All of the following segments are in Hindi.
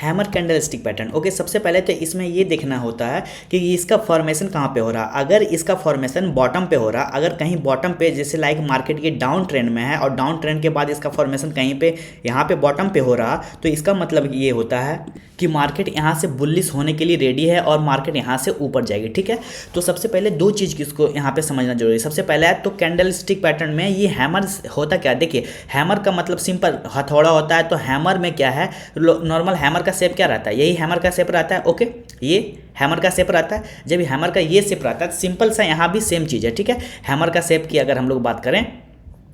Hammer candle stick pattern. Okay, सबसे पहले तो इसमें ये देखना होता है कि इसका फॉर्मेशन कहाँ पे हो रहा है। अगर इसका फॉर्मेशन बॉटम पे हो रहा, अगर कहीं बॉटम पे जैसे लाइक मार्केट ये डाउन ट्रेंड में है और डाउन ट्रेंड के बाद इसका फॉर्मेशन कहीं पे यहाँ पे बॉटम पे हो रहा, तो इसका मतलब ये होता है कि मार्केट यहाँ से बुलिश होने के लिए रेडी है और मार्केट यहाँ से ऊपर जाएगी। ठीक है, तो सबसे पहले दो चीज़ किसको यहाँ पे समझना जरूरी है। सबसे पहले है तो कैंडल स्टिक पैटर्न में ये हैमर होता क्या, देखिए हैमर का मतलब सिंपल हथौड़ा होता है। तो हैमर में क्या है, नॉर्मल हैमर का शेप क्या रहता है, यही हैमर का शेप रहता है। ओके, ये हैमर का शेप रहता है। जब हैमर का ये शेप रहता है, सिंपल सा यहाँ भी सेम चीज़ है। ठीक है, हैमर का शेप की अगर हम लोग बात करें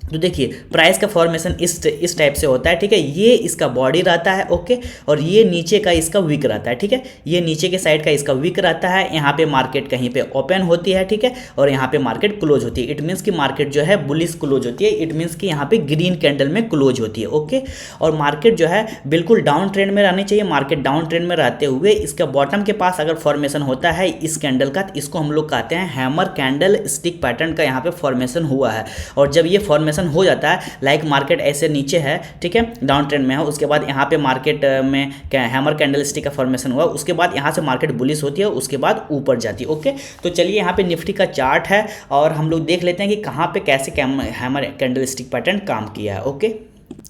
तो देखिए प्राइस का फॉर्मेशन इस टाइप से होता है। ठीक है, ये इसका बॉडी रहता है। ओके, और ये नीचे का इसका विक रहता है। ठीक है, ये नीचे के साइड का इसका विक रहता है। यहाँ पे मार्केट कहीं पे ओपन होती है। ठीक है, और यहाँ पे मार्केट क्लोज होती है। इट मीन्स कि मार्केट जो है बुलिश क्लोज होती है। इट मीन्स कि यहाँ पे ग्रीन कैंडल में क्लोज होती है। ओके, और मार्केट जो है बिल्कुल डाउन ट्रेंड में रहनी चाहिए। मार्केट डाउन ट्रेंड में रहते हुए इसका बॉटम के पास अगर फॉर्मेशन होता है इस कैंडल का, तो इसको हम लोग कहते हैं हैमर कैंडल स्टिक पैटर्न का यहाँ पे फॉर्मेशन हुआ है। और जब ये फॉर्मेशन हो जाता है, लाइक मार्केट ऐसे नीचे है, ठीक है, डाउन ट्रेंड में है, उसके बाद यहाँ पे मार्केट में हैमर कैंडल स्टिक का फॉर्मेशन हुआ, उसके बाद यहाँ से मार्केट बुलिश होती है, उसके बाद ऊपर जाती है। ओके, तो चलिए यहाँ पे निफ्टी का चार्ट है और हम लोग देख लेते हैं कि कहाँ पे कैसे हैमर कैंडल स्टिक पैटर्न काम किया है। ओके,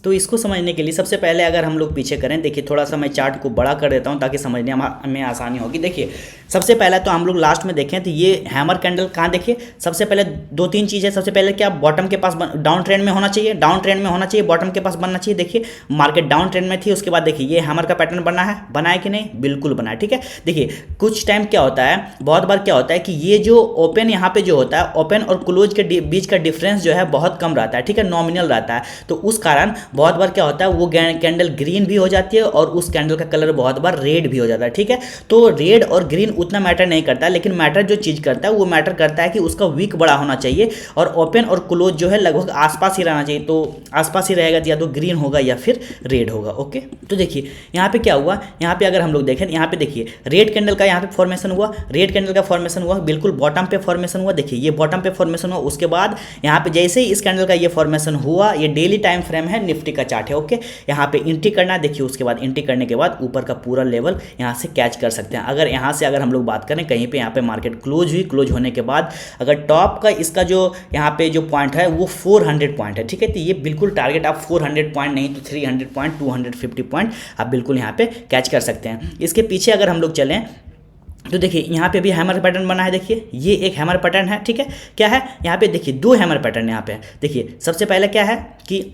तो इसको समझने के लिए सबसे पहले अगर हम लोग पीछे करें, देखिए थोड़ा सा मैं चार्ट को बड़ा कर देता हूं ताकि समझने में आसानी होगी। देखिए सबसे पहले तो हम लोग लास्ट में देखें तो ये हैमर कैंडल कहाँ, देखिए सबसे पहले दो तीन चीज़ें। सबसे पहले क्या, बॉटम के पास डाउन ट्रेंड में होना चाहिए, डाउन ट्रेंड में होना चाहिए, बॉटम के पास बनना चाहिए। देखिए मार्केट डाउन ट्रेंड में थी, उसके बाद देखिए ये हैमर का पैटर्न बना है, बना है कि नहीं, बिल्कुल बना है। ठीक है, देखिए कुछ टाइम क्या होता है, बहुत बार क्या होता है कि ये जो ओपन यहाँ पे जो होता है, ओपन और क्लोज के बीच का डिफरेंस जो है बहुत कम रहता है। ठीक है, नॉमिनल रहता है, तो उस कारण बहुत बार क्या होता है वो कैंडल ग्रीन भी हो जाती है और उस कैंडल का कलर बहुत बार रेड भी हो जाता है। ठीक है, तो रेड और ग्रीन उतना मैटर नहीं करता, लेकिन मैटर जो चीज़ करता है वो मैटर करता है कि उसका वीक बड़ा होना चाहिए और ओपन और क्लोज जो है लगभग आसपास ही रहना चाहिए। तो आसपास ही रहेगा तो या तो ग्रीन होगा या फिर रेड होगा। ओके, तो देखिए यहाँ पे क्या हुआ, यहाँ पे अगर हम लोग देखें, यहाँ पे देखिए रेड कैंडल का यहाँ पे फॉर्मेशन हुआ, रेड कैंडल का फॉर्मेशन हुआ, बिल्कुल बॉटम पे फॉर्मेशन हुआ। देखिए ये बॉटम पे फॉर्मेशन हुआ, उसके बाद यहाँ पे जैसे ही इस कैंडल का ये फॉर्मेशन हुआ, ये डेली टाइम फ्रेम है, निफ्टी का चार्ट है। ओके, यहाँ पे एंट्री करना है। देखिए उसके बाद एंट्री करने के बाद ऊपर का पूरा लेवल यहाँ से कैच कर सकते हैं। अगर यहाँ से अगर हम लोग बात करें कहीं पे यहाँ पे मार्केट क्लोज हुई, क्लोज होने के बाद अगर टॉप का इसका जो यहाँ पे जो पॉइंट है वो 400 पॉइंट है। ठीक है, तो ये बिल्कुल टारगेट आप 400 पॉइंट नहीं तो 300 पॉइंट, 250 पॉइंट आप बिल्कुल यहाँ पे कैच कर सकते हैं। इसके पीछे अगर हम लोग चलें तो देखिए यहाँ पे भी हैमर पैटर्न बना है। देखिए ये एक हैमर पैटर्न है। ठीक है, क्या है यहाँ पे, देखिए दो हैमर पैटर्न यहाँ पे। देखिए सबसे पहले क्या है कि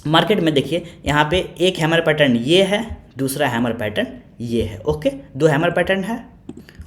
मार्केट में देखिए यहाँ पे एक हैमर पैटर्न ये है, दूसरा हैमर पैटर्न ये है। ओके, दो हैमर पैटर्न है।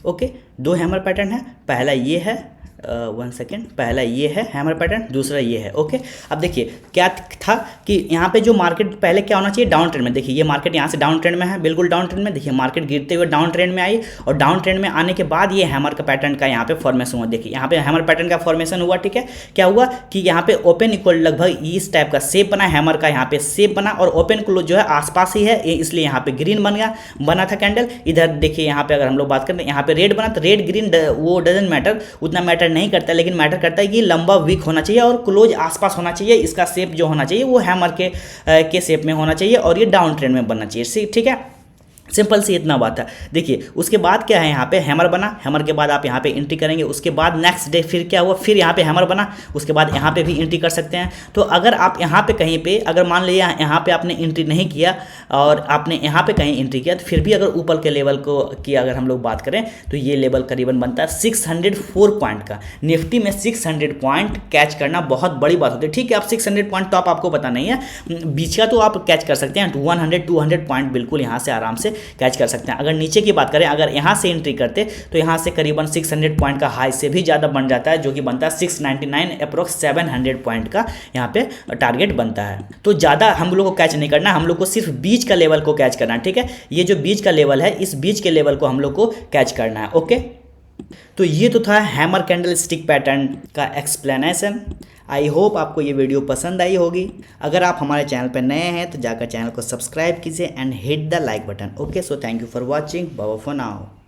ओके, दो हैमर पैटर्न है, पहला ये है, वन सेकेंड, पहला ये है हैमर पैटर्न, दूसरा ये है। ओके, अब देखिए क्या था कि यहाँ पे जो मार्केट पहले क्या होना चाहिए, डाउन ट्रेंड में। देखिए ये मार्केट यहाँ से डाउन ट्रेंड में है, बिल्कुल डाउन ट्रेंड में। देखिए मार्केट गिरते हुए डाउन ट्रेंड में आई और डाउन ट्रेंड में आने के बाद ये हैमर का पैटर्न का यहाँ पे फॉर्मेशन हुआ। देखिए यहाँ पे हैमर पैटर्न का फॉर्मेशन हुआ। ठीक है, क्या हुआ कि यहाँ पे ओपन इक्वल लगभग इस टाइप का शेप बना, हैमर का यहाँ पे शेप बना और ओपन क्लोज जो है आसपास ही है, इसलिए यहाँ पे ग्रीन बना था कैंडल। इधर देखिए यहाँ पे अगर हम लोग बात करें यहाँ पे रेड बना, तो रेड ग्रीन वो डजेंट मैटर, उतना मैटर नहीं करता, लेकिन मैटर करता है कि लंबा वीक होना चाहिए और क्लोज आसपास होना चाहिए। इसका शेप जो होना चाहिए वो हैमर के शेप में होना चाहिए और ये डाउन ट्रेंड में बनना चाहिए। ठीक है, सिंपल सी इतना बात है। देखिए उसके बाद क्या है, यहाँ पे हैमर बना, हैमर के बाद आप यहाँ पे एंट्री करेंगे, उसके बाद नेक्स्ट डे फिर क्या हुआ, फिर यहाँ पे हैमर बना, उसके बाद यहाँ पे भी एंट्री कर सकते हैं। तो अगर आप यहाँ पे कहीं पे अगर मान लीजिए यहाँ पे आपने एंट्री नहीं किया और आपने यहाँ पे कहीं एंट्री किया, तो फिर भी अगर ऊपर के लेवल को की अगर हम लोग बात करें तो ये लेवल करीबन बनता है 604 पॉइंट का। निफ्टी में 600 पॉइंट कैच करना बहुत बड़ी बात होती है। ठीक है, आप 600 पॉइंट टॉप आपको पता नहीं है, बीच का तो आप कैच कर सकते हैं, 100-200 पॉइंट बिल्कुल यहाँ से आराम से कैच कर सकते हैं। अगर नीचे की बात करें, अगर यहाँ से एंट्री करते तो यहाँ से करीबन 600 पॉइंट का हाई से भी ज़्यादा बन जाता है, जो कि बनता है 699, अप्रोक्स 700 पॉइंट का यहाँ पे टारगेट बनता है। तो ज़्यादा हम लोग को कैच नहीं करना, हम लोग को सिर्फ बीच का लेवल को कैच करना है। ठीक है, ये जो बीच का लेवल है, इस बीच के लेवल को हम लोग को कैच करना है। ओके, तो ये तो था हैमर कैंडल स्टिक पैटर्न का एक्सप्लेनेशन। आई होप आपको ये वीडियो पसंद आई होगी। अगर आप हमारे चैनल पर नए हैं तो जाकर चैनल को सब्सक्राइब कीजिए and hit the like button. Okay, so thank you for watching, bye for now.